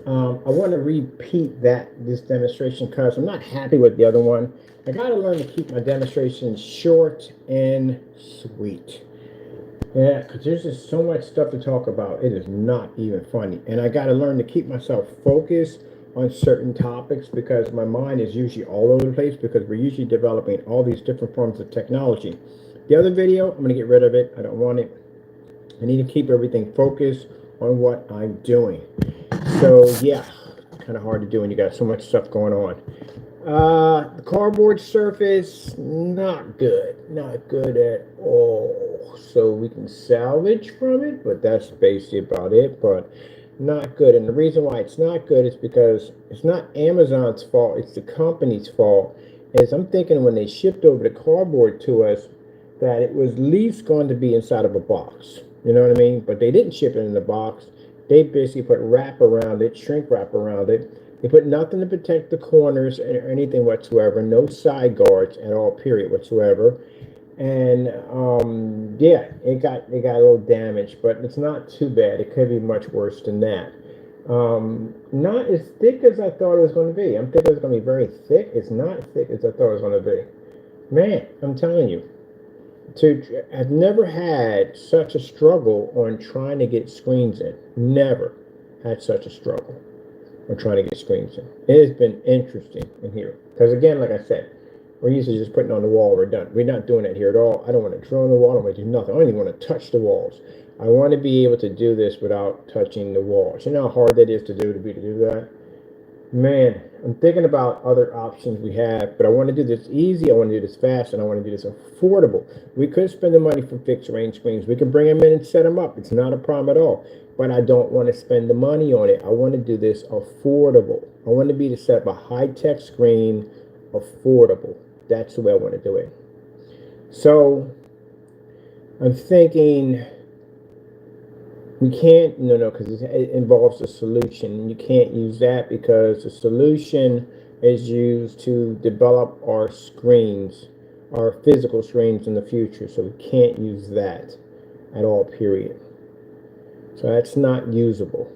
I want to repeat this demonstration because I'm not happy with the other one. I got to learn to keep my demonstrations short and sweet. Yeah, because there's just so much stuff to talk about. It is not even funny. And I got to learn to keep myself focused on certain topics because my mind is usually all over the place because we're usually developing all these different forms of technology. The other video, I'm going to get rid of it. I don't want it. I need to keep everything focused on what I'm doing. So yeah, kind of hard to do when you got so much stuff going on. The cardboard surface, not good. Not good at all. So we can salvage from it, but that's basically about it. But not good. And the reason why it's not good is because it's not Amazon's fault, it's the company's fault. As I'm thinking when they shipped over the cardboard to us, that it was at least going to be inside of a box. You know what I mean? But they didn't ship it in the box. They basically put wrap around it, shrink wrap around it. They put nothing to protect the corners or anything whatsoever. No side guards at all, period, whatsoever. And yeah, it got a little damaged, but it's not too bad. It could be much worse than that. Not as thick as I thought it was going to be. I'm thinking it's going to be very thick. It's not as thick as I thought it was going to be. Man, I'm telling you, I've never had such a struggle on trying to get screens in. Never had such a struggle on trying to get screens in. It has been interesting in here. Because again, like I said, we're usually just putting on the wall, we're done. We're not doing that here at all. I don't want to draw on the wall, I don't want to do nothing. I don't even want to touch the walls. I want to be able to do this without touching the walls. You know how hard that is to do that? Man, I'm thinking about other options we have, but I want to do this easy, I want to do this fast, and I want to do this affordable. We could spend the money for fixed range screens. We can bring them in and set them up. It's not a problem at all. But I don't want to spend the money on it. I want to do this affordable. I want to be to set up a high-tech screen affordable. That's the way I want to do it. So I'm thinking we can't, no, because it involves a solution. You can't use that because the solution is used to develop our screens, our physical screens in the future. So we can't use that at all, period. So that's not usable.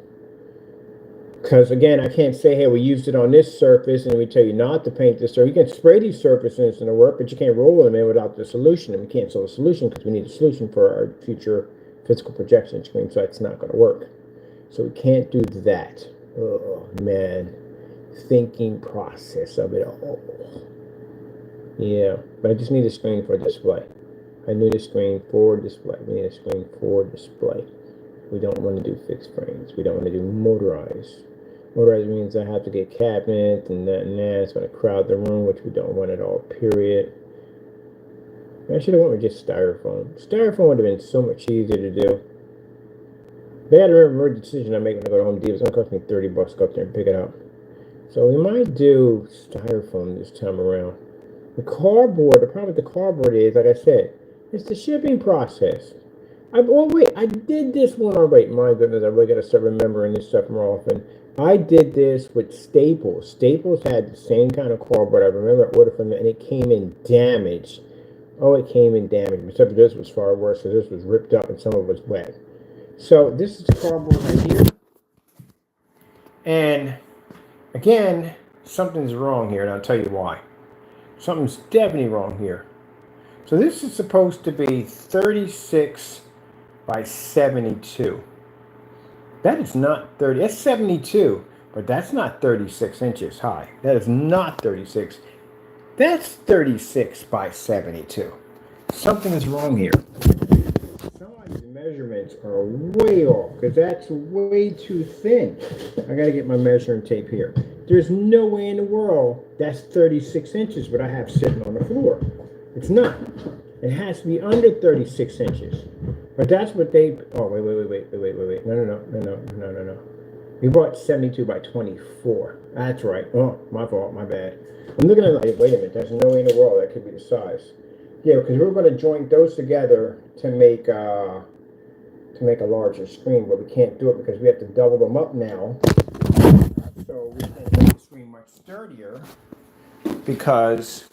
Because again, I can't say, hey, we used it on this surface and we tell you not to paint this. Or you can spray these surfaces and it'll work, but you can't roll them in without the solution. And we can't solve the solution because we need a solution for our future physical projection screen, so that's not going to work. So we can't do that. Oh man, thinking process of it all. Yeah, but I just need a screen for display. I need a screen for display. We need a screen for display. We don't want to do fixed frames. We don't want to do motorized. Motorized means I have to get cabinets and that and that. It's going to crowd the room, which we don't want at all, period. I should have went with just styrofoam. Styrofoam would have been so much easier to do. They had to remember the decision I make when I go to Home Depot. It's going to cost me $30 to go up there and pick it up. So we might do styrofoam this time around. The cardboard, the problem with the cardboard is, like I said, it's the shipping process. I did this one already. My goodness, I really got to start remembering this stuff more often. I did this with Staples. Staples had the same kind of cardboard. I remember I ordered from them, and it came in damaged. Oh, it came in damaged. Except this was far worse, because this was ripped up and some of it was wet. So this is the cardboard right here. And again, something's wrong here, and I'll tell you why. Something's definitely wrong here. So this is supposed to be 36 by 72. That is not 30. That's 72, but that's not 36 inches high. That is not 36. That's 36 by 72. Something is wrong here. Some of these measurements are way off because that's way too thin. I got to get my measuring tape here. There's no way in the world that's 36 inches what I have sitting on the floor. It's not. It has to be under 36 inches. But that's what they... Oh, wait. No. We bought 72 by 24. That's right. Oh, my fault. My bad. I'm looking at it. Wait a minute. There's no way in the world that could be the size. Yeah, because we're going to joint those together to make a larger screen, but we can't do it because we have to double them up now. So we can make the screen much sturdier because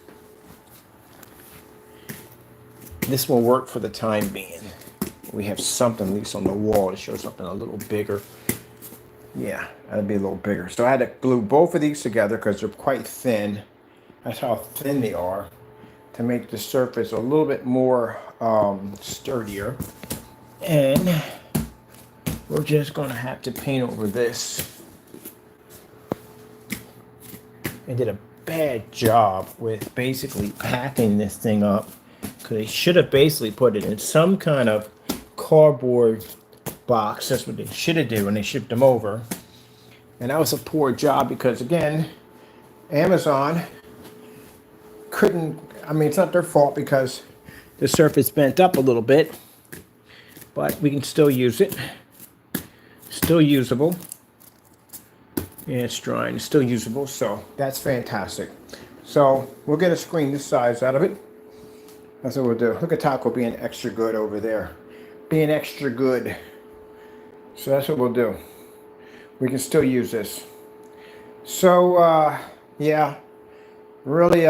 this will work for the time being. We have something at least on the wall to show something a little bigger. Yeah, that'd be a little bigger. So I had to glue both of these together because they're quite thin. That's how thin they are, to make the surface a little bit more sturdier. And we're just gonna have to paint over this. I did a bad job with basically packing this thing up, because they should have basically put it in some kind of cardboard box. That's what they should have did when they shipped them over. And that was a poor job because, again, Amazon couldn't, I mean, it's not their fault because the surface bent up a little bit, but we can still use it. Still usable. Yeah, it's drying. It's still usable, so that's fantastic. So we'll get a screen this size out of it. That's what we'll do. Look at Taco being extra good over there. Being extra good. So that's what we'll do. We can still use this. So, yeah. Really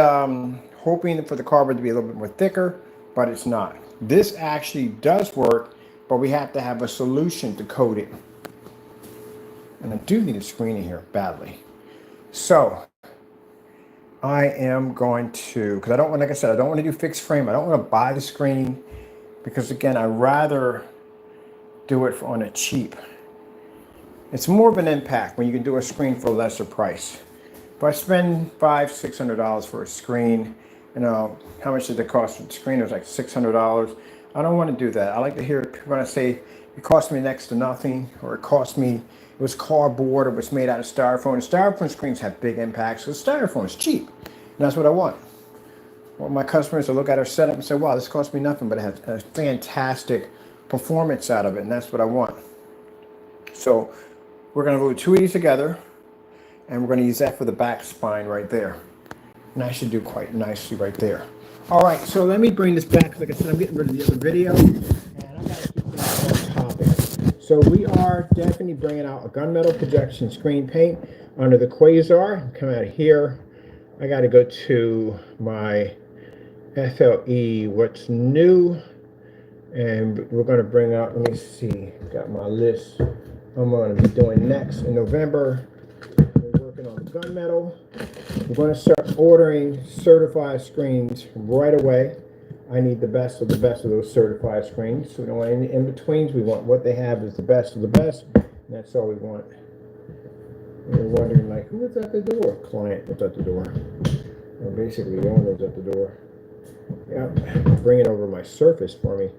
hoping for the cardboard to be a little bit more thicker, but it's not. This actually does work, but we have to have a solution to coat it. And I do need a screen in here badly. So I am going to, because I don't want, like I said, I don't want to do fixed frame. I don't want to buy the screen because, again, I'd rather do it on a cheap. It's more of an impact when you can do a screen for a lesser price. If I spend $500–600 for a screen, you know, how much did it cost for the screen? It was like $600. I don't want to do that. I like to hear people when I say it cost me next to nothing, or it cost me, it was cardboard, or it was made out of styrofoam. And styrofoam screens have big impacts because styrofoam is cheap. And that's what I want. I want my customers to look at our setup and say, wow, this cost me nothing, but it has a fantastic performance out of it. And that's what I want. So we're going to glue two of these together. And we're going to use that for the back spine right there. And that should do quite nicely right there. All right, so let me bring this back. Like I said, I'm getting rid of the other video. And I got to keep things on topic. So we are definitely bringing out a gunmetal projection screen paint under the Quasar. Come out of here. I got to go to my FLE What's New. And we're going to bring out, let me see, got my list. I'm going to be doing next in November. On the gunmetal. We're going to start ordering certified screens right away. I need the best of those certified screens. So we don't want any in-betweens. We want what they have is the best of the best. And that's all we want. And you're wondering, like, who is at the door? Client was at the door. Or basically, the owner's at the door. Yeah, bringing over my Surface for me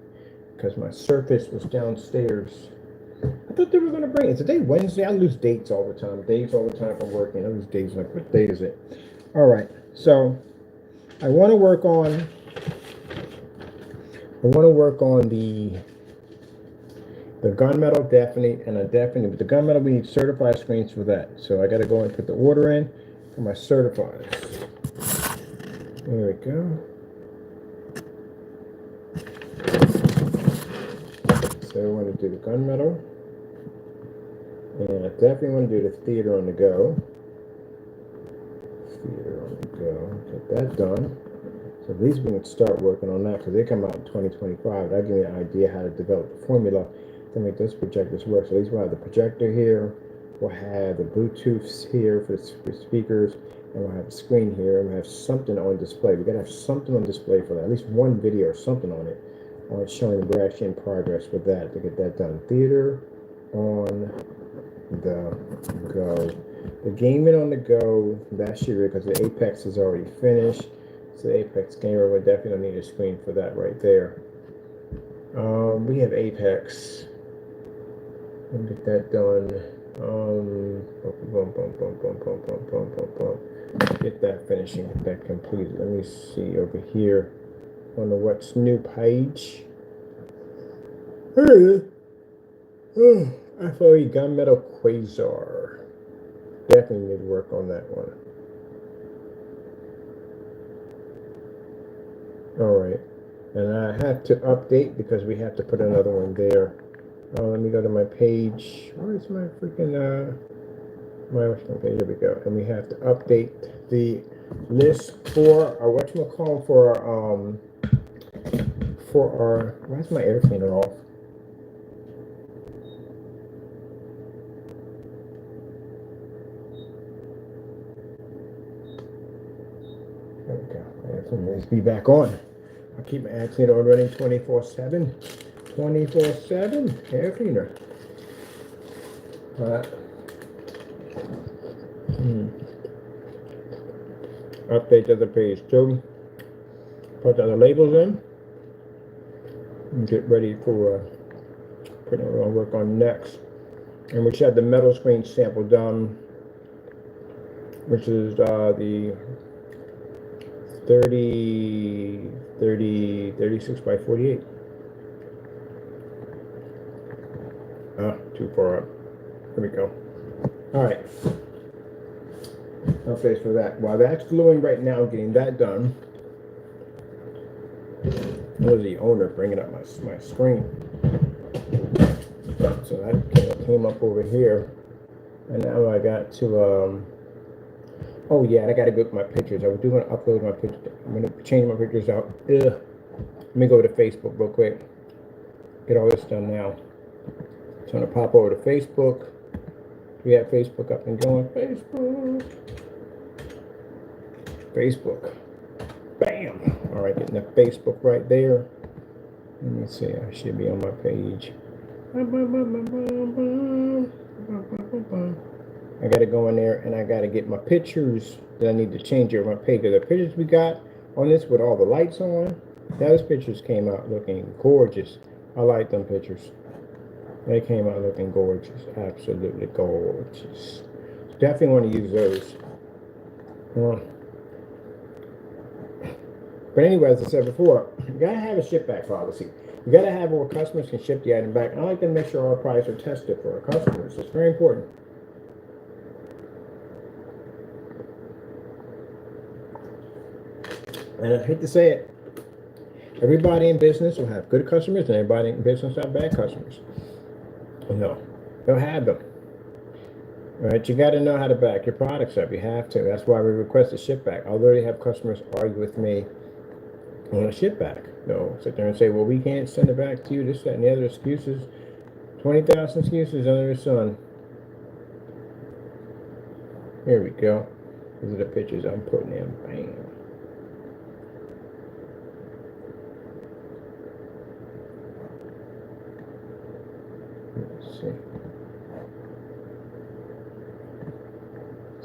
because my Surface was downstairs. I thought they were going to bring it. Today, Wednesday. I lose dates all the time. Days all the time from working. I lose days. Like, what day is it? All right. So, I want to work on the gunmetal definitely, and with the gunmetal we need certified screens for that. So I got to go and put the order in for my certifieds. There we go. So I want to do the gunmetal. And I definitely want to do the theater on the go. Theater on the go. Get that done. So at least we can start working on that because they come out in 2025. That'll give me an idea how to develop the formula to make those projectors work. So at least we'll have the projector here. We'll have the Bluetooths here for speakers. And we'll have a screen here. And we'll have something on display. We got to have something on display for that. At least one video or something on it. Showing we're actually in progress with that to get that done. Theater on the go. The gaming on the go, that should be because the Apex is already finished. So the Apex gamer would definitely need a screen for that right there. We have Apex. Let me get that done. Get that finishing, get that completed. Let me see over here on the What's New page. FLE Gunmetal Quasar. Definitely need to work on that one. Alright. And I have to update because we have to put another one there. Let me go to my page. Where's my freaking okay, here we go. And we have to update the list for our whatchamacallit for our why is my air cleaner off? Okay, everything needs to be back on. I keep my air cleaner on running 24/7. 24/7 air cleaner. Update to the page too. Put the other labels in. And get ready for putting what I'll work on next. And we should have the metal screen sample done, which is the 36 by 48. Too far up. There we go. All right. Updates for that. While that's gluing right now, getting that done. That was the owner bringing up my screen. So that came up over here. And now I got to, oh yeah, I got to go with my pictures. I was going to upload my pictures. I'm going to change my pictures out. Let me go to Facebook real quick. Get all this done now. So I'm going to pop over to Facebook. We have Facebook up and going. Facebook. Bam. All right, getting the Facebook right there. Let me see. I should be on my page. I got to go in there and I got to get my pictures that I need to change over my page. The pictures we got on this with all the lights on, those pictures came out looking gorgeous. I like them pictures. They came out looking gorgeous. Absolutely gorgeous. Definitely want to use those. But anyway, as I said before, you gotta have a ship back policy. You gotta have where customers can ship the item back. I like to make sure our products are tested for our customers. It's very important. And I hate to say it, everybody in business will have good customers, and everybody in business will have bad customers. No, they'll have them. All right, you got to know how to back your products up. You have to. That's why we request a ship back. I already have customers argue with me on a ship back. They'll sit there and say, well, we can't send it back to you, this, that, and the other excuses. 20,000 excuses under the sun. Here we go. These are the pictures I'm putting in. Bam. Let's see.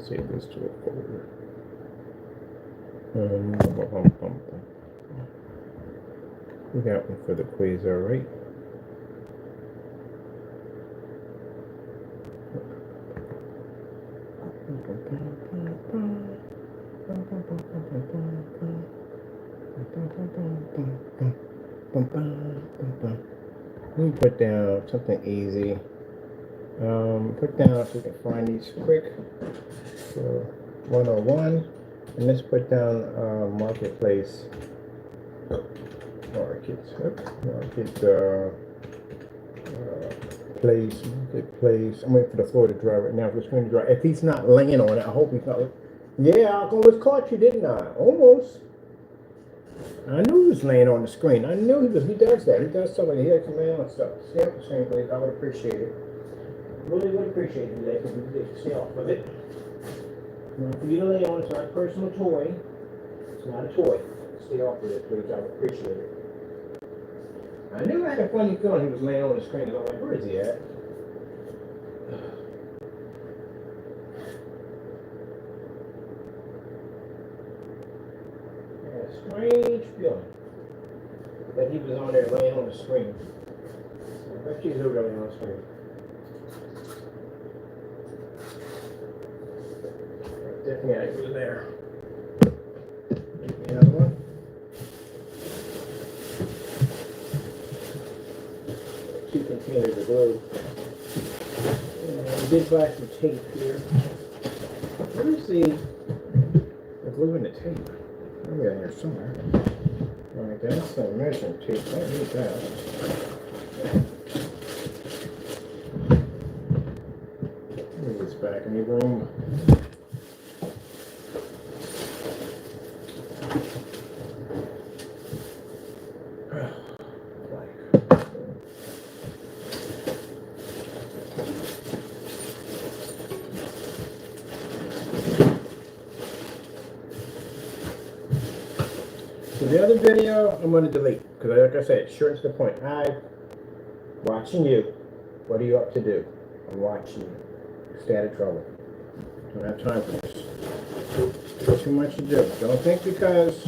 Save this to a folder. We got one for the quasar, right? Let me put down something easy. Put down, if we can find these quick. So 101, and let's put down marketplace. Marketplace. I'm waiting for the floor to dry right now. For the screen to dry. If he's not laying on it, I hope he's not. Yeah, I almost caught you, didn't I? Almost. I knew he was laying on the screen. I knew he was. He does that. He does stuff like he has some man on stuff. Stay off the screen, please. I would appreciate it. Really would appreciate it today because we can stay off of it. Now, for you to lay on, it's not a personal toy. It's not a toy. Stay off of it, please. I would appreciate it. I knew I had a funny feeling he was laying on the screen. I'm like, where is he at? Yeah, strange feeling that he was on there laying on the screen. I bet he's over laying on the screen. Definitely, I was there. Another one. Two containers of glue. And I did buy some tape here. Where's the glue and the tape? I've got here somewhere. Alright, that's some measuring tape. I need that. Move this back in the room. So the other video I'm going to delete because, like I said, short to the point. I'm watching you. What are you up to do? I'm watching you. Stay out of trouble. Don't have time for this. Too much to do. Don't think because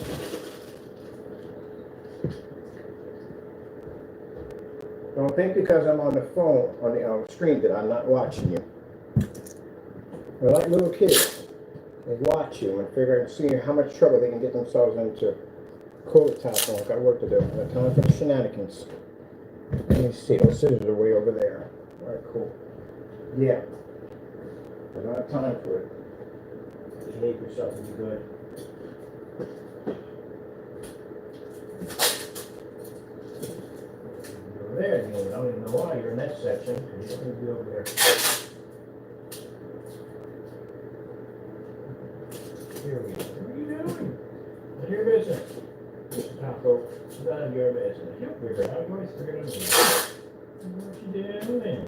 I'm on the phone on the screen that I'm not watching you. They're like little kids. They watch you and figure and see how much trouble they can get themselves into. Cool it, top on. Got work to do. Got time for the shenanigans. Let me see. Those scissors are way over there. All right, cool. Yeah. I don't have time for it. Behave yourself and be good. You're there, you don't even know why you're in that section. You don't need to be over there. Here we go. What are you doing? None of your business. Mr. Taco, none of your business. You'll figure it out. You always figure it out. What you doing? What you doing?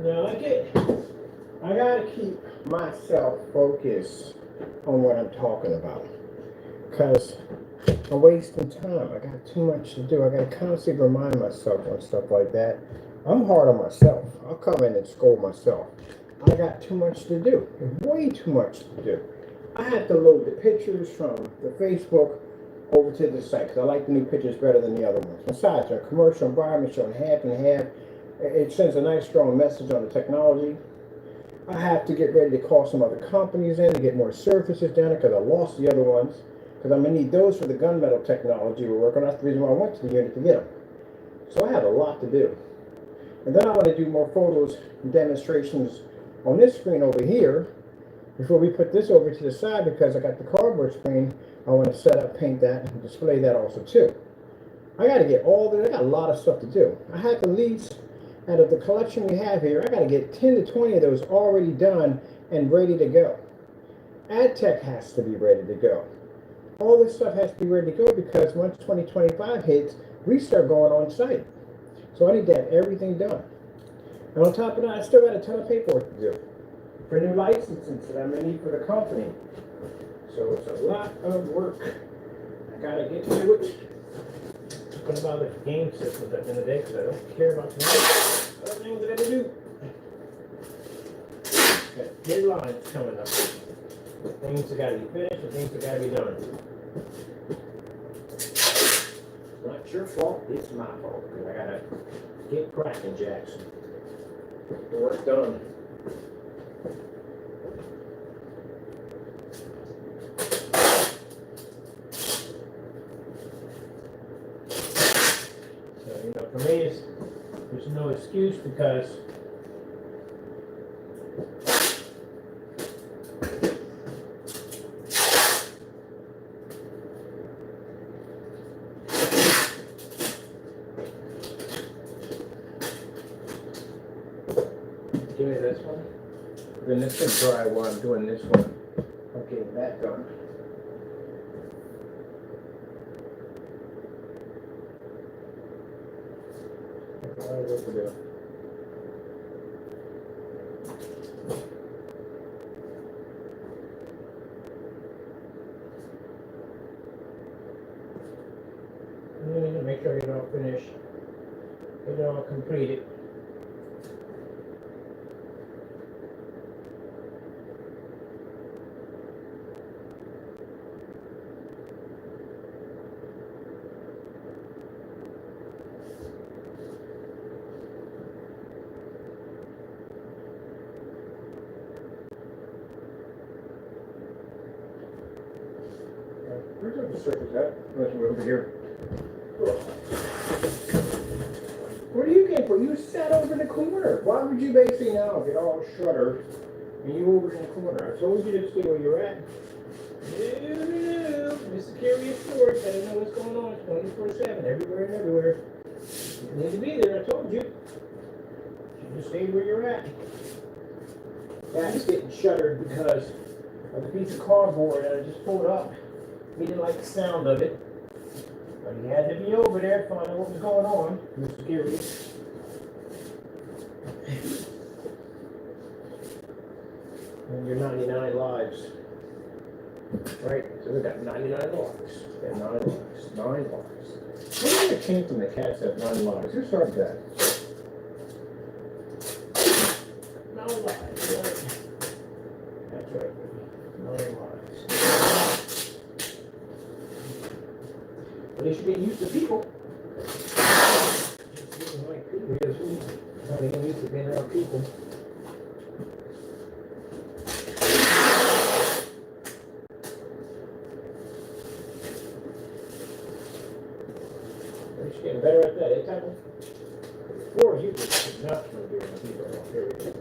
Now I gotta keep myself focused on what I'm talking about because I'm wasting time. I got too much to do. I gotta constantly remind myself on stuff like that. I'm hard on myself. I'll come in and scold myself. I got too much to do. Way too much to do. I had to load the pictures from the Facebook over to the site because I like the new pictures better than the other ones. Besides, they're commercial environment showing half and half. It sends a nice strong message on the technology. I have to get ready to call some other companies in to get more surfaces down there because I lost the other ones. Because I'm going to need those for the gunmetal technology we're working on. That's the reason why I went to the unit to get them. So I have a lot to do. And then I want to do more photos and demonstrations on this screen over here before we put this over to the side because I got the cardboard screen. I want to set up, paint that, and display that also too. I got to get all that. I got a lot of stuff to do. I have to lease. Out of the collection we have here, I got to get 10 to 20 of those already done and ready to go. AdTech has to be ready to go. All this stuff has to be ready to go because once 2025 hits, we start going on site. So I need to have everything done. And on top of that, I still got a ton of paperwork to do for new licenses that I'm going to need for the company. So it's a lot of work. I got to get to it. What about the game systems at the end of the day? Because I don't care about the other things I got to do. Got deadlines coming up. Things that got to be finished and things that got to be done. It's not your fault, it's my fault. Because I got to get cracking, Jackson. Get the work done. For me, there's no excuse because give me this one. Then this can dry while I'm doing this one. I'm getting that done. What to do. You need to make sure you don't finish. You don't complete it. surface at. Let's move over here. Where do you get for? You sat over in the corner. Why would you basically now get all shuttered and you over in the corner? I told you to stay where you're at. No. Mr. Curious George, I don't know what's going on. 24/7, everywhere and everywhere. You need to be there, I told you. You just stay where you're at. That's getting shuttered because of the piece of cardboard that I just pulled up. He didn't like the sound of it. But he had to be over there to find out what was going on. Mr. Curious. And your 99 lives. Right? So we got 99 lives. We got 9 lives. 9 lives. What did it change from the cats have 9 lives? Who started that? 9 lives, right? That's right. 9 lives. At least you're getting used to people. Just like people is not getting used to being around people. You're getting better at that, eh, Tackle? Before you just not from being around people. Here we go.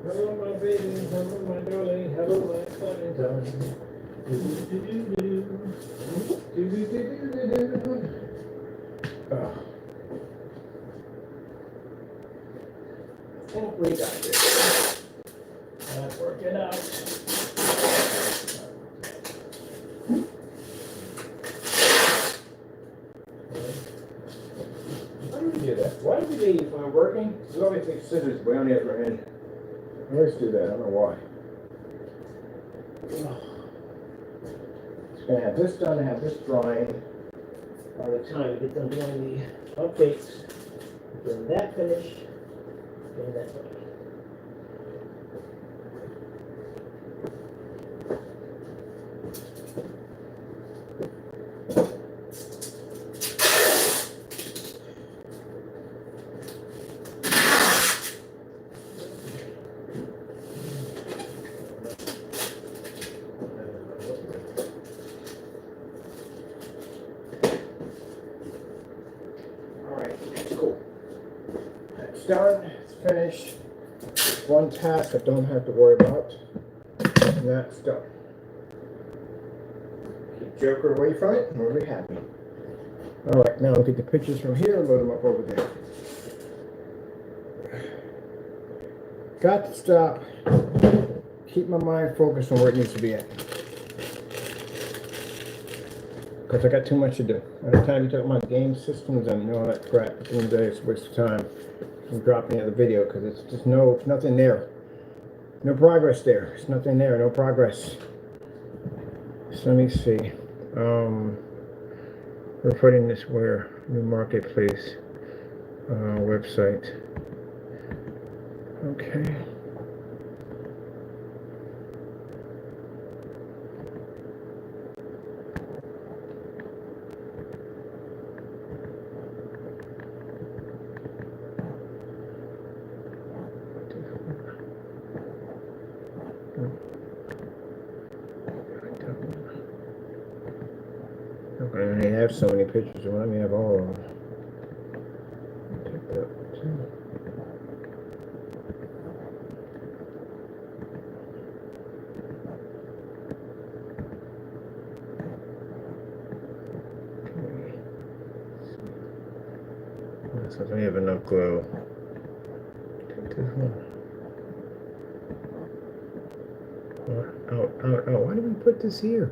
Hello, my baby. Hello, my darling. Hello, my Clementine. I think we got this. That's working out. Why do we do that? Why do we leave when we're working? We always take scissors way on the other end. I always do that. I don't know why. Just gonna have this done, have this drying. By the time we get done doing the updates, getting that finished, getting that done. Done, it's finished. One task I don't have to worry about, and that's done. Keep Joker away from it, and we'll be happy. Alright, now I'll get the pictures from here and load them up over there. Got to stop. Keep my mind focused on where it needs to be at. Because I got too much to do. By the time you talk about game systems and all that crap, at the end of the day, it's a waste of time. I'm dropping out the video because it's just nothing there. No progress there. There's nothing there. No progress. So let me see. We're putting this where? New marketplace website. Okay. I only have so many pictures, so let me have all of them. Take that too. Okay. So I have enough glow. Take this one. Oh, why did we put this here?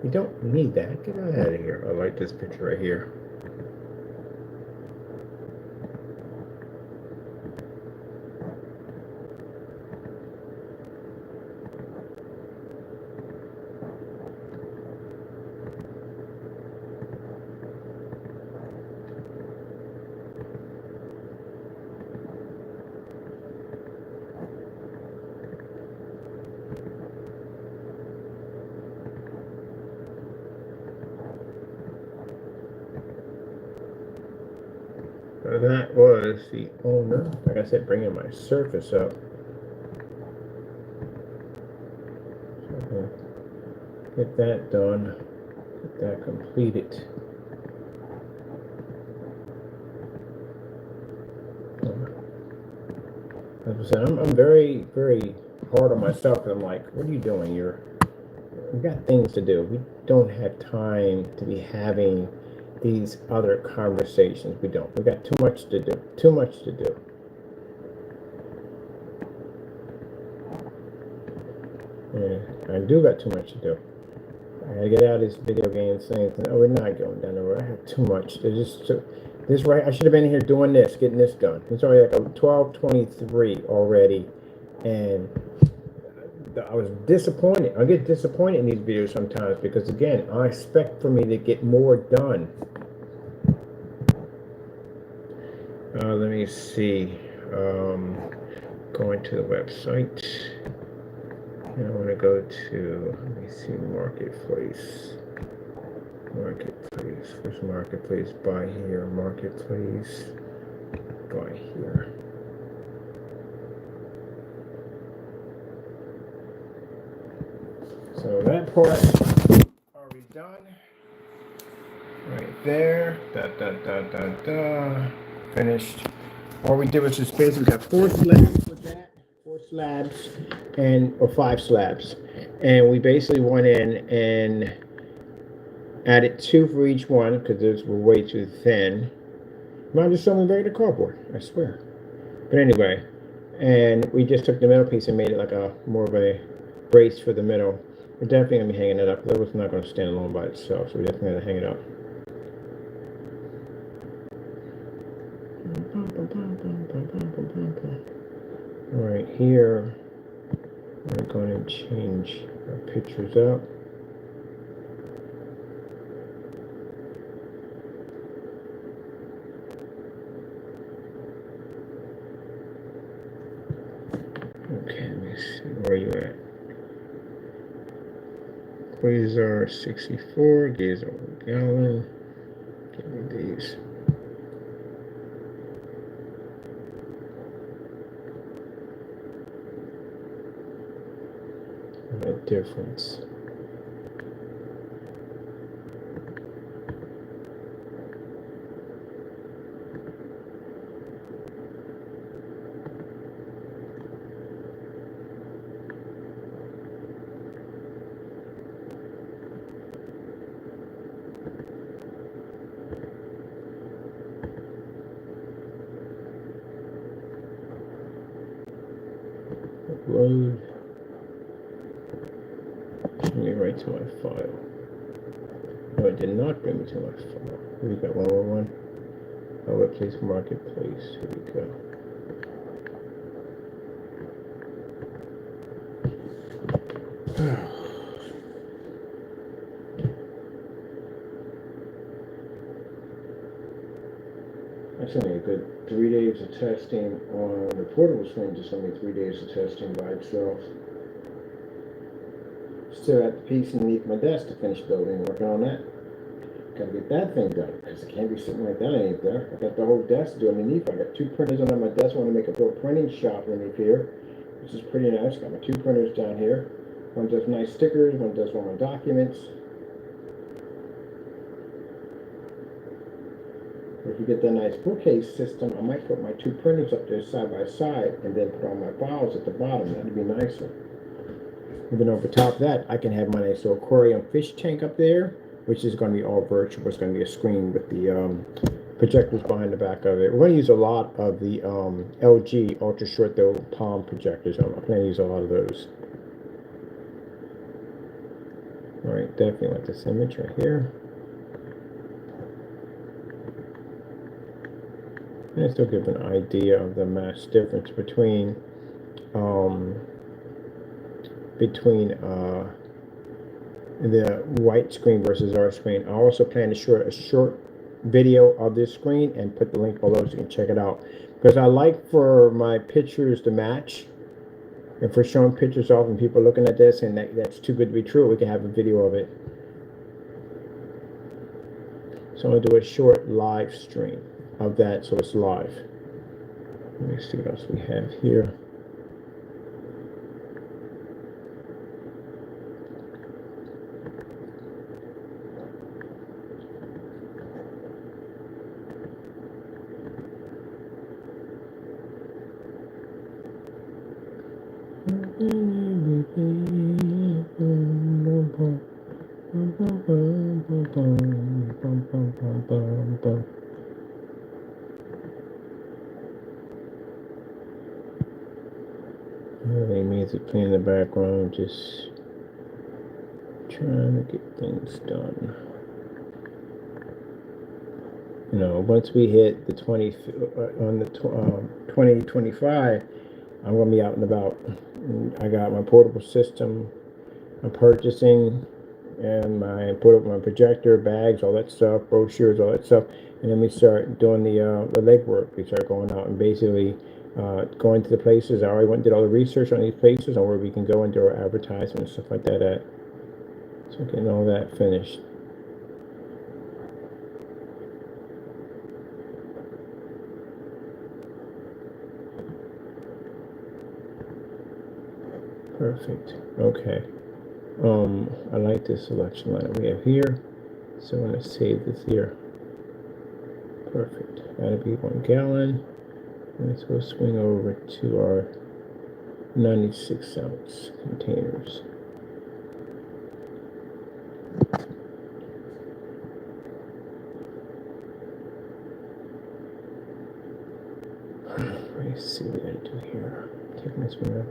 You don't need that. Get out of here. I like this picture right here. That was the owner. Like I said, bringing my surface up. Get that done. that completed. As I said, I'm very, very hard on myself. I'm like, what are you doing? We got things to do. We don't have time to be having these other conversations. We don't. We got too much to do. Too much to do. Yeah, I do got too much to do. I gotta get out of this video game thing. Oh, we're not going down the road. I have too much. There's just this right. I should have been here doing this, getting this done. It's already like a 12:23 already, and I was disappointed. I get disappointed in these videos sometimes because, again, I expect for me to get more done. Let me see. Going to the website. And I want to go to, let me see, Marketplace. Marketplace. Where's Marketplace? Buy here. Marketplace. Buy here. So that part already done. Right there. Finished. All we did was just basically got 4 slabs with that. 4 slabs or 5 slabs. And we basically went in and added 2 for each one because those were way too thin. Mine just showed me very the cardboard, I swear. But anyway, and we just took the middle piece and made it like more of a brace for the middle. We're definitely gonna be hanging it up. That was not gonna stand alone by itself, so we're definitely gonna hang it up. All right, here we're going to change our pictures up. Okay, let me see, where you at? Quasar 64, these are gallon. Give me these. What difference? Upload. Bring me right to my file. No, it did not bring me to my file. Here we go, 111. I'll replace Marketplace. Here we go. That's only a good 3 days of testing on the portable screen. Just only 3 days of testing by itself. Still got the piece underneath my desk to finish building. Working on that. Gotta get that thing done because it can't be sitting like that underneath there. I got the whole desk to do underneath. I got 2 printers under my desk. I want to make a little printing shop underneath here, which is pretty nice. Got my 2 printers down here. One does nice stickers. One does all my documents. If you get that nice bookcase system, I might put my 2 printers up there side by side and then put all my files at the bottom. That'd be nicer. And then over top of that, I can have my nice little aquarium fish tank up there, which is going to be all virtual. It's going to be a screen with the projectors behind the back of it. We're going to use a lot of the LG ultra short though palm projectors. I'm going to use a lot of those. All right, definitely like this image right here. And still give an idea of the mass difference between the white screen versus our screen. I also plan to shoot a short video of this screen and put the link below so you can check it out. Because I like for my pictures to match. If we're showing pictures off and people looking at this and that's too good to be true, we can have a video of it. So I'm going to do a short live stream of that so it's live. Let me see what else we have here. Music playing in the background, just trying to get things done. You know, once we hit the 2025, I'm gonna be out and about. I got my portable system I'm purchasing, and my projector, bags, all that stuff, brochures, all that stuff, and then we start doing the legwork. We start going out and basically going to the places. I already went and did all the research on these places on where we can go and do our advertisement and stuff like that at. So getting all that finished. Perfect. Okay. I like this selection line we have here, so I'm going to save this here. Perfect. That'll be 1 gallon. Let's go swing over to our 96 ounce containers. Let's see what I do here. Taking this one out.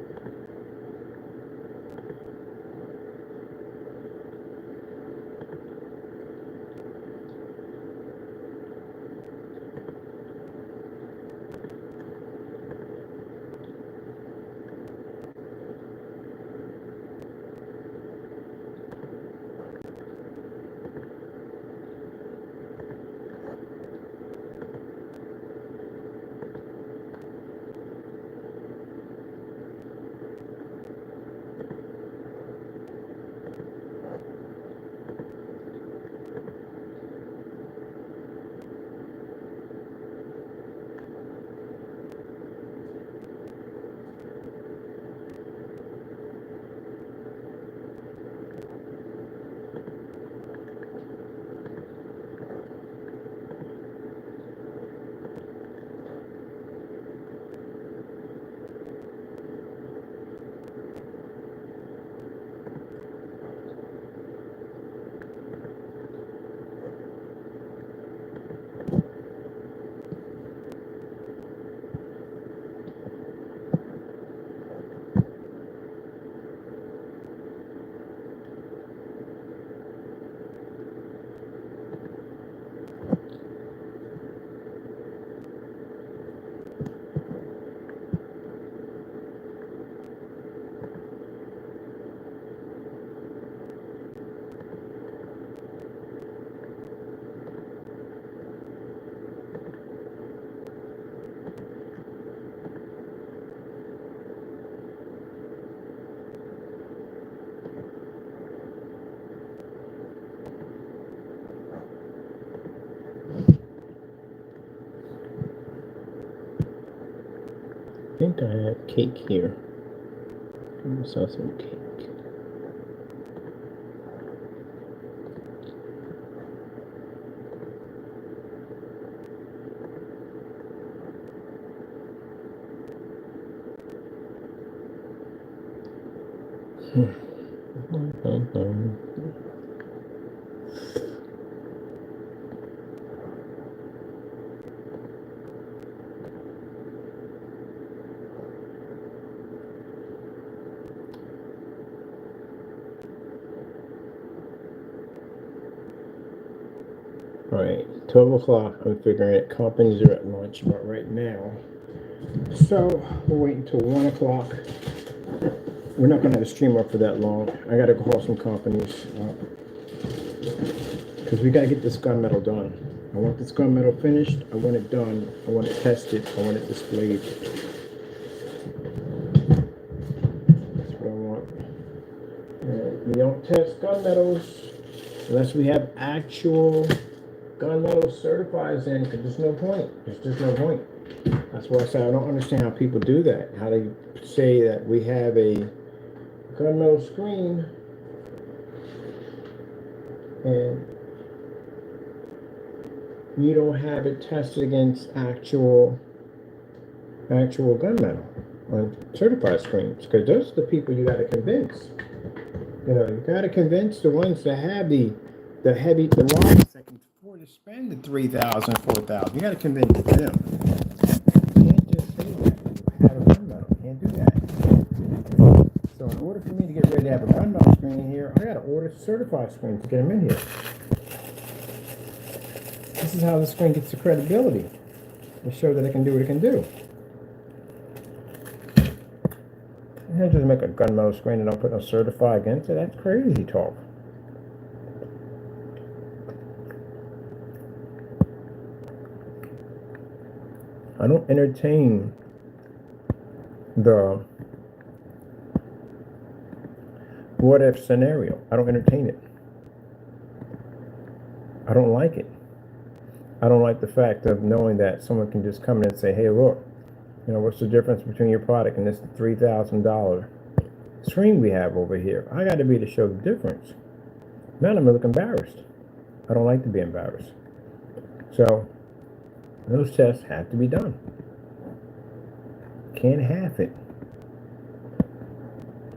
I think I have cake here. I saw some cake. All right, 12 o'clock, I'm figuring it. Companies are at lunch, but right now, so we'll wait until 1 o'clock. We're not going to have a stream up for that long. I got to call some companies because we got to get this gunmetal done. I want this gunmetal finished. I want it done. I want it tested. I want it displayed. That's what I want. We don't test gunmetals unless we have actual gunmetal certifies in, because there's no point. There's just no point. That's why I say I don't understand how people do that. How they say that we have a gunmetal screen and you don't have it tested against actual gunmetal. on certified screens, because those are the people you got to convince. You know, you got to convince the ones that have the wallets that can afford to spend the 3,000, 4,000. You got to convince them. You can't just say that you have a gunmetal. You can't do that. So in order for me to get ready to have a gunmetal screen here, I got to order certified screens to get them in here. This is how the screen gets the credibility to show that it can do what it can do. You can't just make a gunmetal screen and don't put no certified against it. That's crazy talk. I don't entertain the what if scenario. I don't entertain it. I don't like it. I don't like the fact of knowing that someone can just come in and say, hey, look, you know, what's the difference between your product and this $3,000 screen we have over here? I got to be to show the difference. Now I'm going to look embarrassed. I don't like to be embarrassed. So those tests have to be done. Can't half it.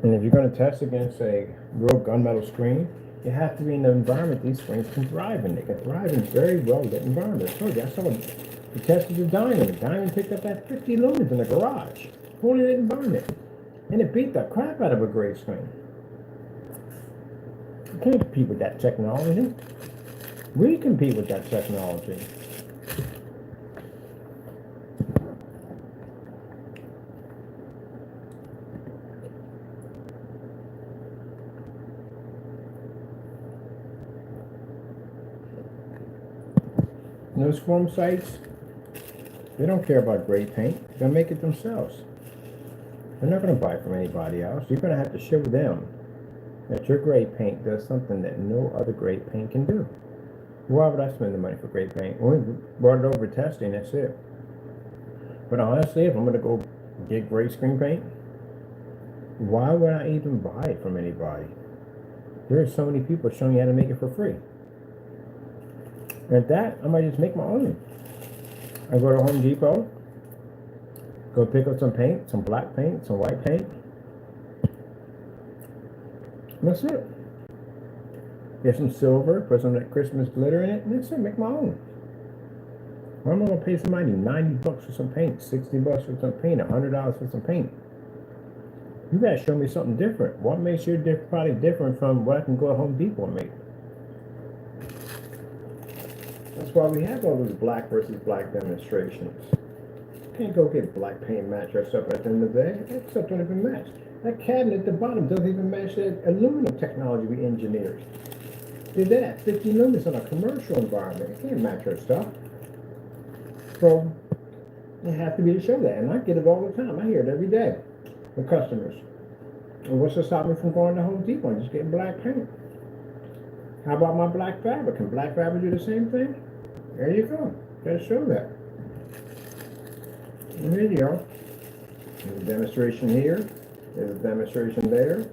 And if you're going to test against a real gunmetal screen, you have to be in an environment these screens can thrive in. They can thrive in very well-lit environment. I told you, I saw the tested the Diamond. The Diamond picked up that 50 lumens in the garage. Fully lit environment. And it beat the crap out of a gray screen. You can't compete with that technology. We compete with that technology. Those foam sites, they don't care about gray paint. They'll make it themselves. They're not going to buy it from anybody else. You're going to have to show them that your gray paint does something that no other gray paint can do. Why would I spend the money for gray paint? When we brought it over testing, that's it. But honestly, if I'm going to go get gray screen paint, why would I even buy it from anybody? There are so many people showing you how to make it for free. At that, I might just make my own. I go to Home Depot, go pick up some paint, some black paint, some white paint. That's it. Get some silver, put some of that Christmas glitter in it, and that's it, make my own. Why am I going to pay somebody $90 for some paint, $60 for some paint, $100 for some paint? You got to show me something different. What makes your product different from what I can go to Home Depot and make? That's why we have all those black versus black demonstrations. You can't go get black paint and match our stuff at the end of the day. That stuff don't even match. That cabinet at the bottom doesn't even match that aluminum technology we engineered. Did that 50 lumens on a commercial environment. It can't match our stuff. So you have to be to show that. And I get it all the time. I hear it every day with customers. And what's to stop me from going to Home Depot and just getting black paint? How about my black fabric? Can black fabric do the same thing? There you go. Just show that. And here you go. There's a demonstration here. There's a demonstration there.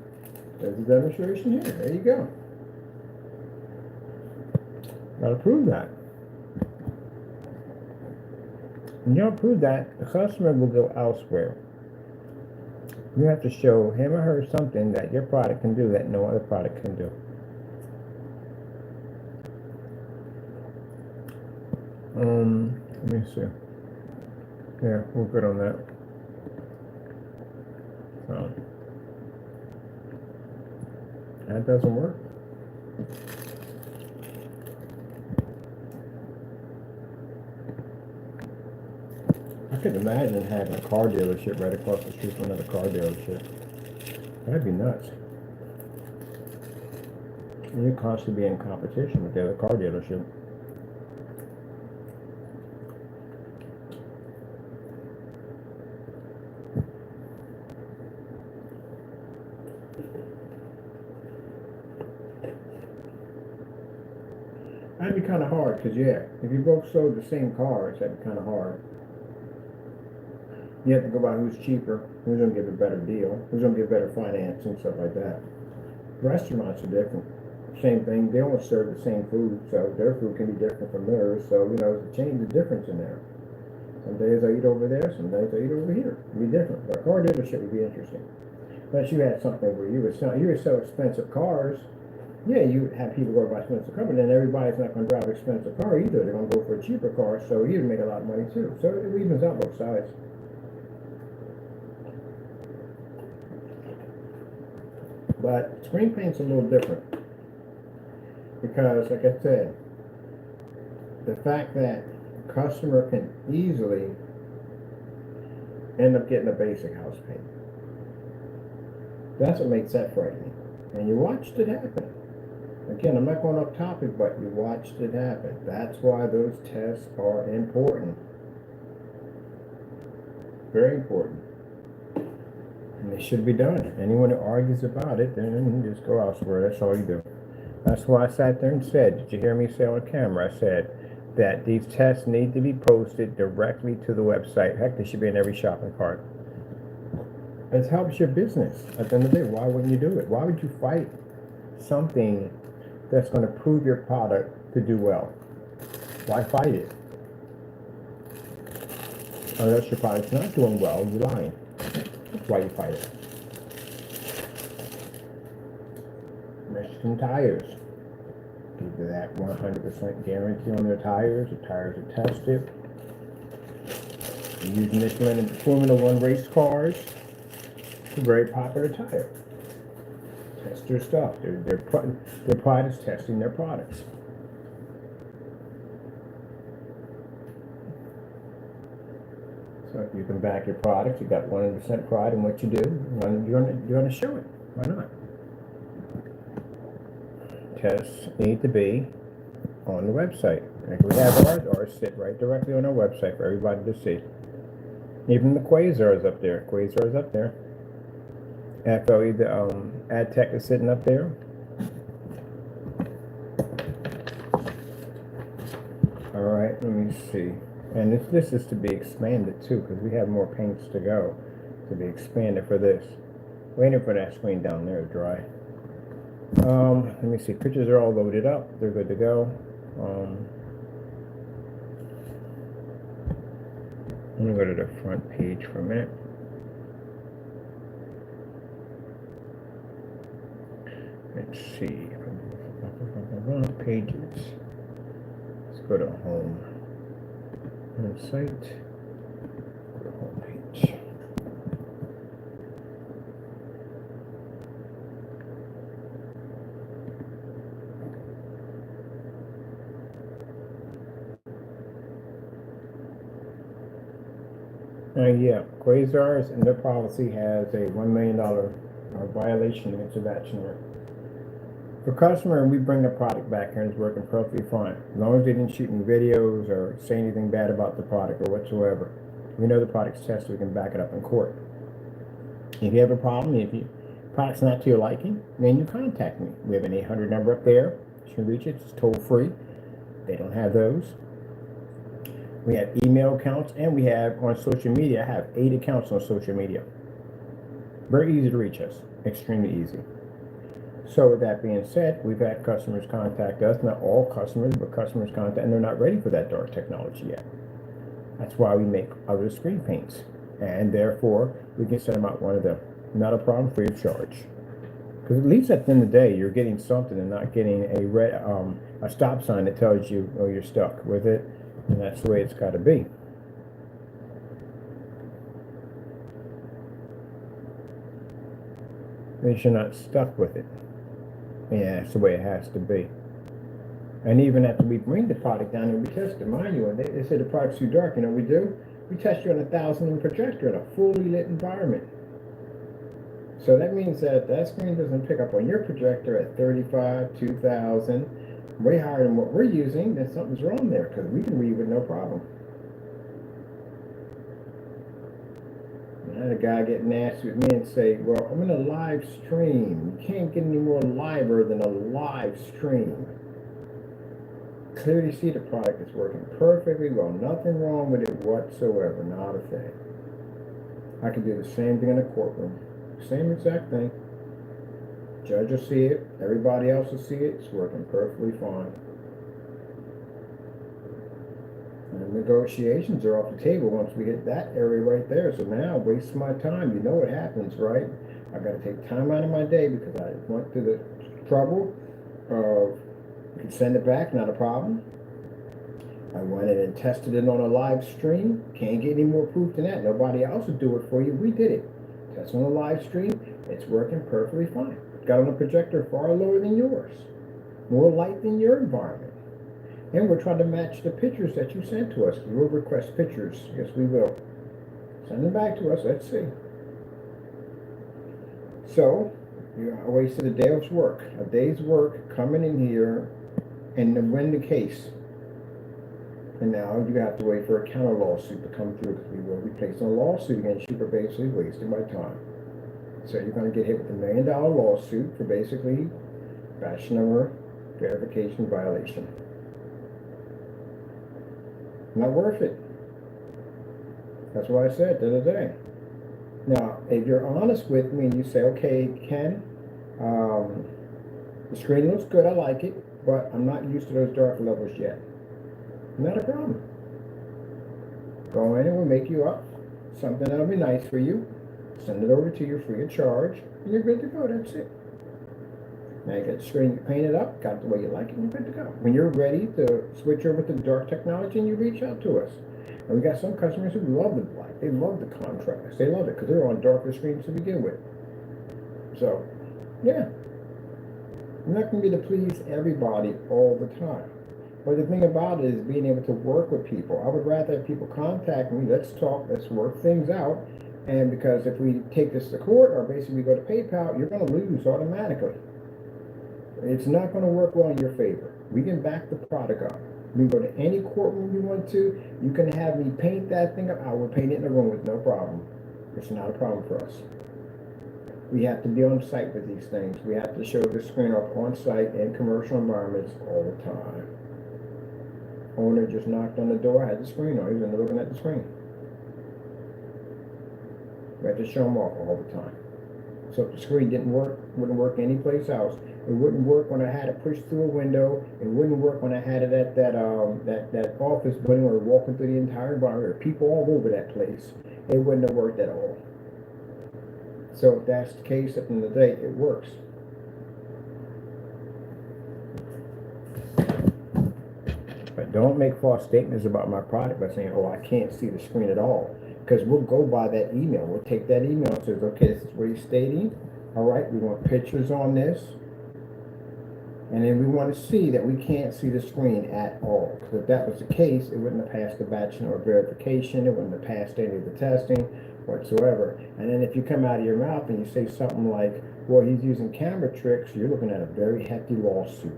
There's a demonstration here. There you go. Gotta prove that. When you don't prove that, the customer will go elsewhere. You have to show him or her something that your product can do that no other product can do. Let me see. Yeah, we're good on that. So that doesn't work. I could imagine having a car dealership right across the street from another car dealership. That'd be nuts. And you'd constantly be in competition with the other car dealership. That'd be kind of hard, because yeah, if you both sold the same cars, that'd be kind of hard. You have to go by who's cheaper, who's going to give a better deal, who's going to give better finance and stuff like that. Restaurants are different. Same thing, they don't serve the same food, so their food can be different from theirs, so, you know, there's a change, the difference in there. Some days I eat over there, some days I eat over here. It'd be different. But a car dealership would be interesting. Unless you had something where you would sell expensive cars. Yeah, you have people go buy expensive car, but then everybody's not going to drive an expensive car either. They're going to go for a cheaper car, so you'd make a lot of money too. So it evens out both sides. But screen paint's a little different because, like I said, the fact that a customer can easily end up getting a basic house paint. That's what makes that frightening. And you watched it happen. Again, I'm not going off topic, but you watched it happen. That's why those tests are important. Very important. And they should be done. Anyone who argues about it, then just go elsewhere. That's all you do. That's why I sat there and said, did you hear me say on camera? I said that these tests need to be posted directly to the website. Heck, they should be in every shopping cart. It helps your business. At the end of the day, why wouldn't you do it? Why would you fight something that's going to prove your product to do well? Why fight it? Unless your product's not doing well, you're lying. That's why you fight it. Michigan Tires. Give you that 100% guarantee on their tires. The tires are tested. You use Michelin in Formula One race cars. It's a very popular tire. Test their stuff. Their pride is testing their products. So if you can back your products, you got 100% pride in what you do, you're going to show it. Why not? Tests need to be on the website. Like we have ours sit right directly on our website for everybody to see. Even the Quasar is up there. Quasar is up there. FLE, the ad tech is sitting up there. All right, let me see. And this is to be expanded too, because we have more paints to go to be expanded for this. Waiting for that screen down there to dry. Let me see. Pictures are all loaded up. They're good to go. Let me go to the front page for a minute. Let's see. Pages. Let's go to home. Site. Go to home page. Yeah, Quasars and their policy has a $1 million violation against the action. For customer, we bring the product back here and it's working perfectly fine. As long as they didn't shoot any videos or say anything bad about the product or whatsoever. We know the product's tested, we can back it up in court. If you have a problem, if your product's not to your liking, then you contact me. We have an 800 number up there. You can reach it, it's toll free. They don't have those. We have email accounts and we have on social media. I have 8 accounts on social media. Very easy to reach us, extremely easy. So with that being said, we've had customers contact us, not all customers, but customers contact, and they're not ready for that dark technology yet. That's why we make other screen paints, and therefore we can send them out one of them. Not a problem, free of charge. Because at least at the end of the day, you're getting something and not getting a red a stop sign that tells you, oh, you're stuck with it, and that's the way it's got to be. At least you're not stuck with it. Yeah, that's the way it has to be. And even after we bring the product down and we test it, mind you, and they say the product's too dark, you know what we do? We test you on a 1,000 projector in a fully lit environment. So that means that that screen doesn't pick up on your projector at 35, 2,000, way higher than what we're using, then something's wrong there, because we can read with no problem. I had a guy get nasty with me and say, well, I'm in a live stream. You can't get any more liver than a live stream. Clearly see the product is working perfectly well. Nothing wrong with it whatsoever. Not a thing. I can do the same thing in a courtroom. Same exact thing. Judge will see it. Everybody else will see it. It's working perfectly fine. And negotiations are off the table once we hit that area right there. So now, waste my time. You know what happens, right? I got to take time out of my day because I went through the trouble of, you can send it back, not a problem. I went in and tested it on a live stream. Can't get any more proof than that. Nobody else would do it for you. We did it. Test on a live stream. It's working perfectly fine. Got on a projector far lower than yours. More light than your environment. And we're trying to match the pictures that you sent to us. You will request pictures. Yes, we will. Send them back to us. Let's see. So, I wasted a day's work. A day's work coming in here and to win the case. And now you have to wait for a counter lawsuit to come through because we will be placing a lawsuit against you for basically wasting my time. So you're going to get hit with $1 million lawsuit for basically batch number verification violation. Not worth it. That's what I said the other day. Now, if you're honest with me and you say, okay, Ken, the screen looks good, I like it, but I'm not used to those dark levels yet. Not a problem. Go in and we'll make you up something that'll be nice for you. Send it over to you free of charge, and you're good to go. That's it. Now you got the screen painted up, got the way you like it, and you're good to go. When you're ready to switch over to the dark technology, and you reach out to us. And we got some customers who love the black. They love the contrast. They love it because they're on darker screens to begin with. So, yeah. I'm not going to be able to please everybody all the time. But the thing about it is being able to work with people. I would rather have people contact me, let's talk, let's work things out. And because if we take this to court or basically go to PayPal, you're going to lose automatically. It's not going to work well in your favor. We can back the product up. We can go to any courtroom you want to. You can have me paint that thing up. I will paint it in the room with no problem. It's not a problem for us. We have to be on site with these things. We have to show the screen off on site in commercial environments all the time. Owner just knocked on the door, had the screen on. He was looking at the screen. We have to show them off all the time. So if the screen didn't work, wouldn't work anyplace else. It wouldn't work when I had it pushed through a window. It wouldn't work when I had it at that office building where we're walking through the entire environment. There are people all over that place. It wouldn't have worked at all. So if that's the case, at the end of the day, it works. But don't make false statements about my product by saying, oh, I can't see the screen at all. Because we'll go by that email. We'll take that email and say, okay, this is what he's stating. All right, we want pictures on this. And then we want to see that we can't see the screen at all. Because if that was the case, it wouldn't have passed the batch number verification. It wouldn't have passed any of the testing whatsoever. And then if you come out of your mouth and you say something like, well, he's using camera tricks, you're looking at a very hefty lawsuit.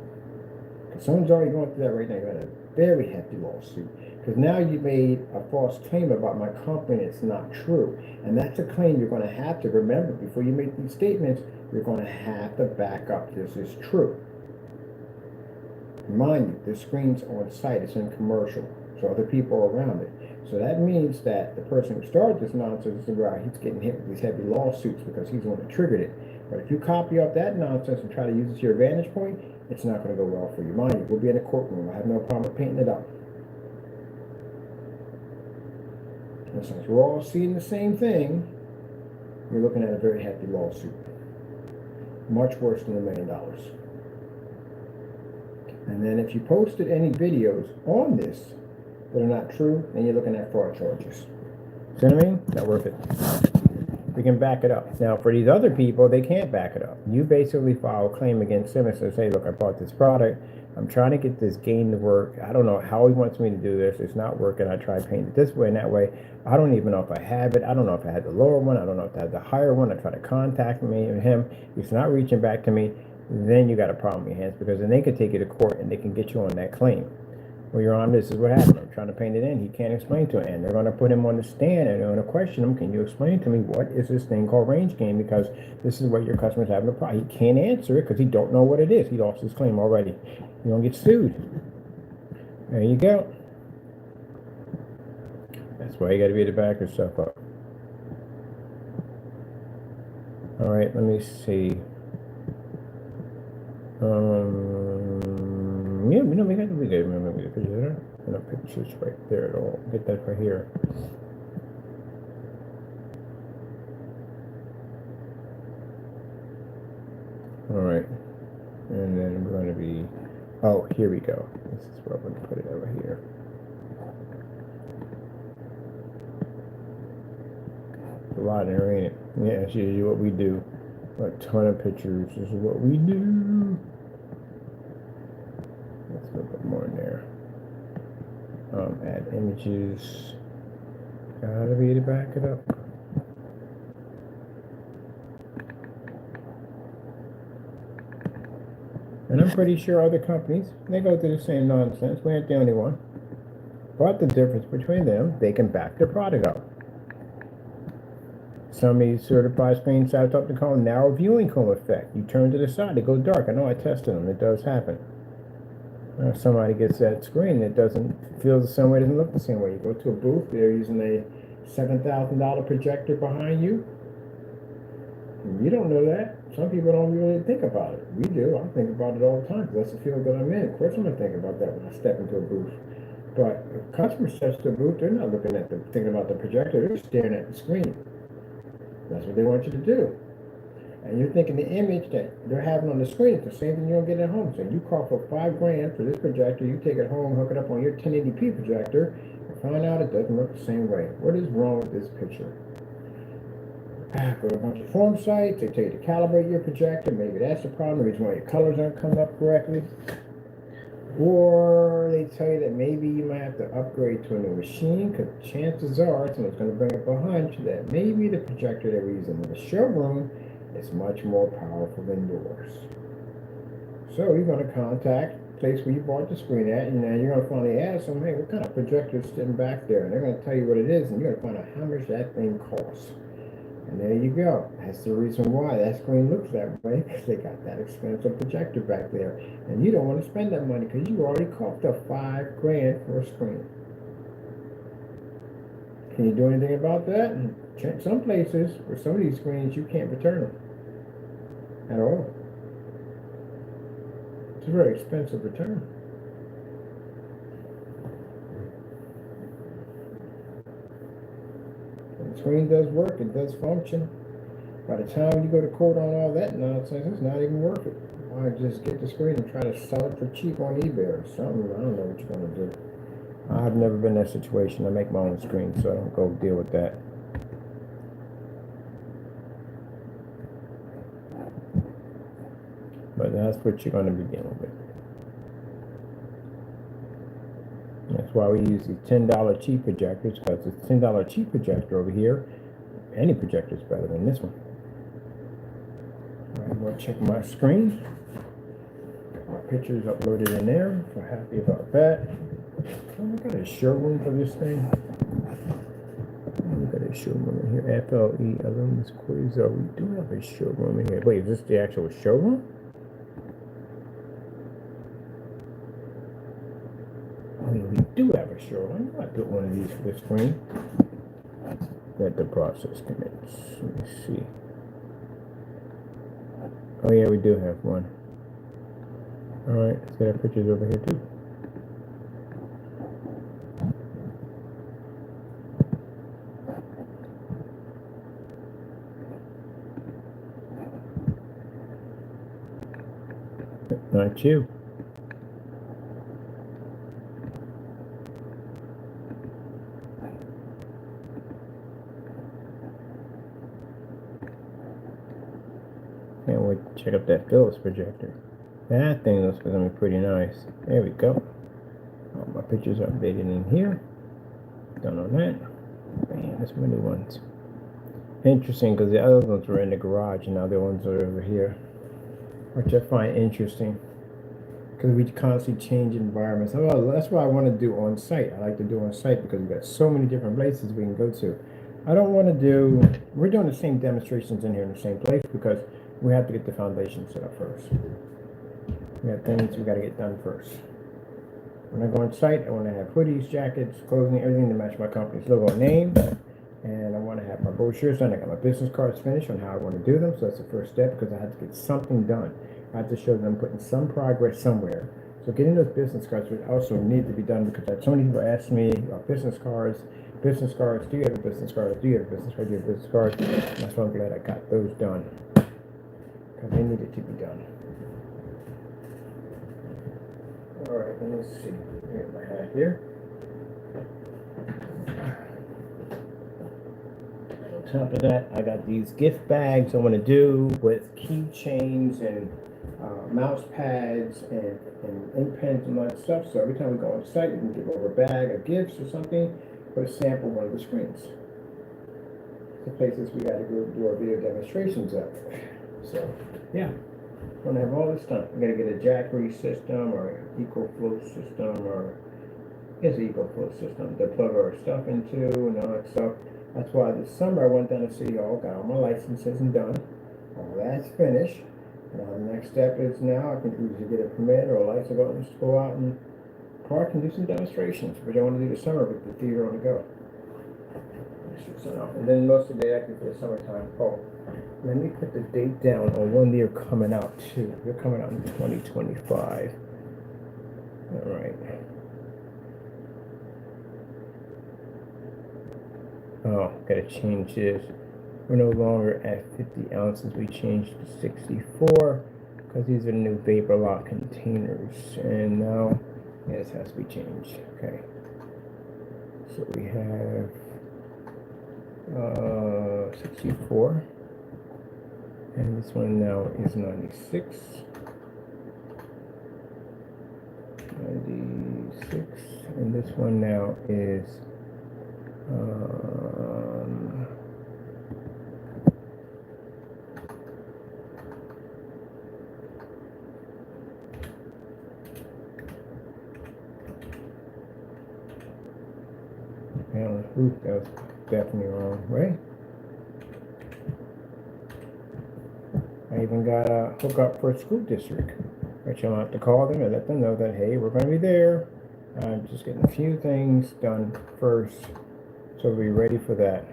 Because someone's already going through that right now. You're at a very hefty lawsuit. Because now you made a false claim about my company. It's not true. And that's a claim you're going to have to remember. Before you make these statements, you're going to have to back up this is true. Mind you, the screen's on site. It's in commercial. So other people are around it. So that means that the person who started this nonsense is where he's getting hit with these heavy lawsuits because he's the one that triggered it. But if you copy up that nonsense and try to use it to your vantage point, it's not going to go well for you. Mind you, we'll be in a courtroom. I have no problem with painting it up. And since we're all seeing the same thing, you're looking at a very hefty lawsuit. Much worse than $1 million. And then if you posted any videos on this that are not true, then you're looking at fraud charges. See what I mean? Not worth it. We can back it up. Now, for these other people, they can't back it up. You basically file a claim against them and say, look, I bought this product. I'm trying to get this game to work. I don't know how he wants me to do this. It's not working. I tried painting it this way and that way. I don't even know if I have it. I don't know if I had the lower one. I don't know if I had the higher one. I try to contact him. He's not reaching back to me. Then you got a problem in your hands because then they can take you to court and they can get you on that claim. Well, Your Honor, this is what happened. I'm trying to paint it in. He can't explain to it. And they're going to put him on the stand and they're going to question him. Can you explain to me what is this thing called range gain? Because this is what your customer's having a problem. He can't answer it because he don't know what it is. He lost his claim already. You're going to get sued. There you go. That's why you got to be able to back yourself up. All right, let me see. Yeah, we got to be good. No pictures right there at all. Get that right here. All right, and then we're going to be, oh, here we go. This is where I'm going to put it over here. A lot there, ain't it? Yeah, it's usually what we do. A ton of pictures. This is what we do. Let's go put more in there. Add images. Gotta be to back it up. And I'm pretty sure other companies, they go through the same nonsense. We ain't the only one. But the difference between them, they can back their product up. Some of these certified screens have something called narrow viewing cone effect. You turn to the side, it goes dark. I know I tested them. It does happen. Somebody gets that screen, it doesn't feel the same way, doesn't look the same way. You go to a booth, they're using a $7,000 projector behind you. You don't know that. Some people don't really think about it. We do. I think about it all the time because that's the field that I'm in. Of course I'm going to think about that when I step into a booth. But if a customer steps to a booth, they're not looking at thinking about the projector. They're staring at the screen. That's what they want you to do. And you're thinking the image that they're having on the screen is the same thing you don't get at home. So you call for $5,000 for this projector, you take it home, hook it up on your 1080p projector, and find out it doesn't look the same way. What is wrong with this picture? Go to a bunch of forum sites, they tell you to calibrate your projector, maybe that's the problem, the reason why your colors aren't coming up correctly. Or they tell you that maybe you might have to upgrade to a new machine, because chances are someone's going to bring up behind you that maybe the projector that we're using in the showroom is much more powerful than yours. So you're going to contact the place where you bought the screen at, and then you're going to finally ask them, hey, what kind of projector is sitting back there? And they're going to tell you what it is, and you're going to find out how much that thing costs. And there you go. That's the reason why that screen looks that way, because they got that expensive projector back there. And you don't want to spend that money because you already coughed up $5,000 for a screen. Can you do anything about that? And some places, for some of these screens, you can't return them at all. It's a very expensive return. The screen does work, it does function. By the time you go to court on all that nonsense, it's not even worth it. Why just get the screen and try to sell it for cheap on eBay or something? I don't know what you're going to do. I've never been in that situation. I make my own screen, so I don't go deal with that. But that's what you're going to be dealing with. That's why we use the $10 cheap projectors, because the $10 cheap projector over here, any projector is better than this one. All right, I'm going to check my screen. My pictures uploaded in there. So happy about that. Oh, we got a showroom for this thing. We got a showroom in here. FLE Luminous Quasar. We do have a showroom in here. Wait, is this the actual showroom? We do have a showroom. I put one of these for the screen. Let the process commence. Let me see. Oh yeah, we do have one. Alright, let's get our pictures over here too. Not you. Can't wait to check out that Philips projector. That thing looks gonna be pretty nice. There we go. All my pictures are updated in here. Done on that. Man, there's many ones. Interesting, because the other ones were in the garage and now the ones are over here, which I find interesting because we constantly change environments. Oh, that's what I want to do on site. I like to do on site because we've got so many different places we can go to. I don't want to do, we're doing the same demonstrations in here in the same place because we have to get the foundation set up first. We have things we got to get done first. When I go on site, I want to have hoodies, jackets, clothing, everything to match my company's logo and name. And I want to have my brochures done. I got my business cards finished on how I want to do them. So that's the first step because I have to get something done. I have to show them I'm putting some progress somewhere. So getting those business cards would also need to be done, because so many people ask me about business cards. Business cards, do you have a business card? Do you have a business card? Do you have a business card? And that's why I'm glad I got those done, because they needed to be done. All right, let me see. Here's my hat here. On top of that, I got these gift bags I want to do with keychains and mouse pads and ink pens and all that stuff. So every time we go on site, we can give over a bag of gifts or something, put a sample on one of the screens. The places we got to go do our video demonstrations at. So yeah, we're gonna have all this done. We're gonna get a Jackery system or EcoFlow system, or it's an EcoFlow system to plug our stuff into and all that stuff. That's why this summer I went down to City Hall, got all my licenses and done. All that's finished. Now the next step is now I can either get a permit or a license to go out and park and do some demonstrations, which I want to do this summer with the theater on the go. And then most of the day actually for the summertime. Oh, let me put the date down on when they're coming out too. They're coming out in 2025. All right. Oh, gotta change this. We're no longer at 50 ounces. We changed to 64 because these are the new vapor lock containers. And now, yeah, this has to be changed. Okay. So we have 64. And this one now is 96. 96. And this one now is ooh, that was definitely wrong, right? I even got a hookup for a school district, which I'll have to call them and let them know that, hey, we're going to be there. I'm just getting a few things done first, so we'll be ready for that.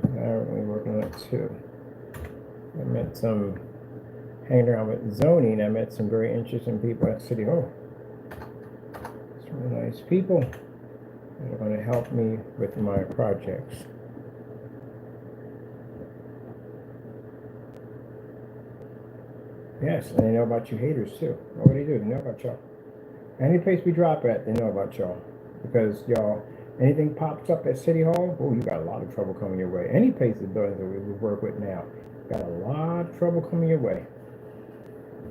We're working on it too. I met some, hanging around with zoning, I met some very interesting people at City Hall. Some really nice people that are going to help me with my projects. Yes, and they know about you haters too. What do they do? They know about y'all. Any place we drop at, they know about y'all. Because y'all, anything pops up at City Hall, oh, you got a lot of trouble coming your way. Any place that we work with now, got a lot of trouble coming your way.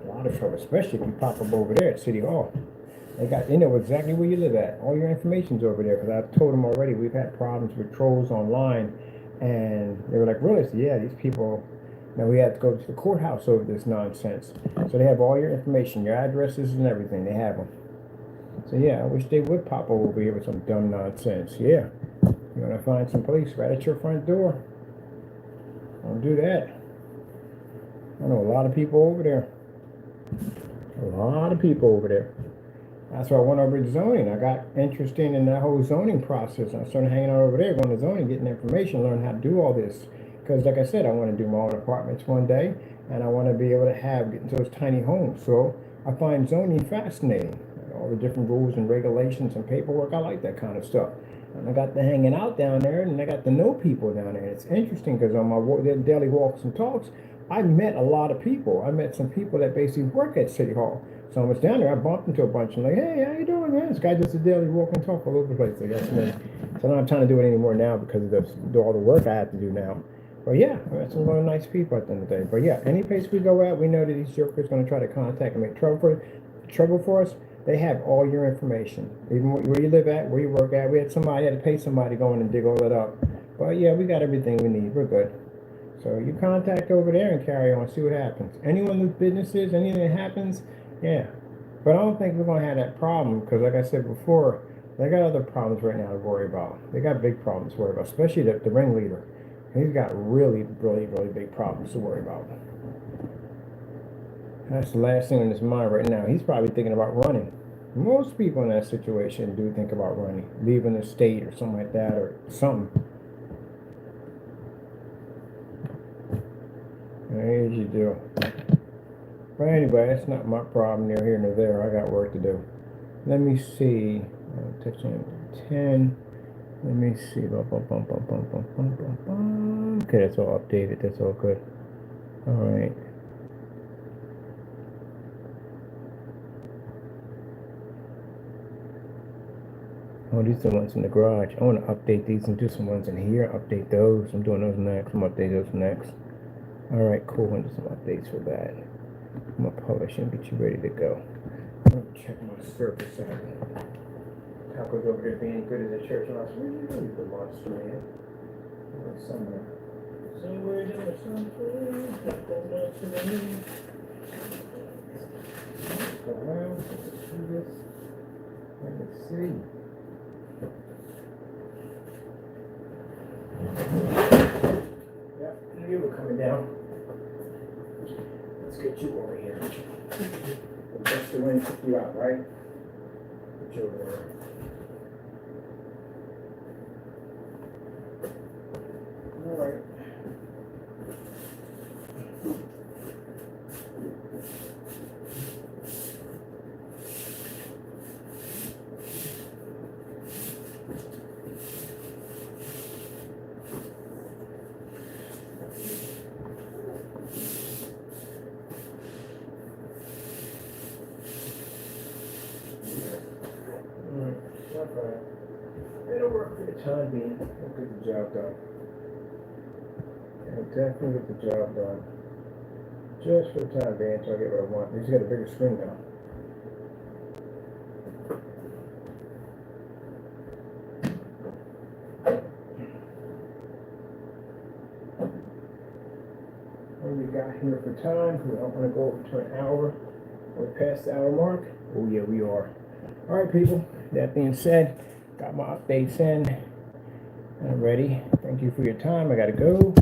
A lot of trouble, especially if you pop up over there at City Hall. They know exactly where you live at. All your information's over there, because I've told them already we've had problems with trolls online, and they were like, really? So, yeah, these people, now we have to go to the courthouse over this nonsense. So they have all your information, your addresses and everything. They have them. So yeah, I wish they would pop over here with some dumb nonsense. Yeah, you want to find some police right at your front door? Don't do that. I know a lot of people over there. A lot of people over there. That's why I went over to zoning. I got interested in that whole zoning process. I started hanging out over there, going to zoning, getting information, learning how to do all this. Because like I said, I want to do my own apartments one day, and I want to be able to get into those tiny homes. So I find zoning fascinating. All the different rules and regulations and paperwork. I like that kind of stuff. And I got to hanging out down there, and I got to know people down there. It's interesting because on my daily walks and talks, I met a lot of people. I met some people that basically work at City Hall. So I was down there, I bumped into a bunch and like, hey, how you doing, man? This guy does a daily walk and talk all over the place. I guess. So I don't have time to do it anymore now because of all the work I have to do now. But yeah, I met some really nice people at the end of the day. But yeah, any place we go at, we know that these jokers are going to try to contact and make trouble for us. They have all your information, even where you live at, where you work at. We had to pay somebody to go in and dig all that up. But yeah, we got everything we need. We're good. So you contact over there and carry on, see what happens. Anyone with businesses, anything that happens, yeah. But I don't think we're going to have that problem because, like I said before, they got other problems right now to worry about. They got big problems to worry about, especially the ringleader. He's got really, really, really big problems to worry about. That's the last thing on his mind right now. He's probably thinking about running. Most people in that situation do think about running, leaving the state or something like that, or something. As you do. But anyway, that's not my problem. Near here nor there. I got work to do. Let me see. Touching 10. Let me see. Okay, that's all updated. That's all good. All right. Oh, these are the ones in the garage. I want to update these and do some ones in here. Update those. I'm doing those next. I'm going to update those next. All right, cool. And do some updates for that. I'm going to publish and get you ready to go. I'm going to check my service out. Taco's over there being good at the church. Where you really the monster, man? Somewhere. Somewhere in the somewhere. Go around. Let me see. Yep, you were coming down. Let's get you over here. That's the way to kick you out, right? Get you over there. All right. It'll work for the time being. We'll get the job done. I'll definitely get the job done. Just for the time being until I get what I want. He's got a bigger screen now. What do we got here for time? We don't want to go over to an hour. We're past the hour mark. Oh yeah, we are. All right, people. That being said, got my updates in. I'm ready. Thank you for your time. I gotta go.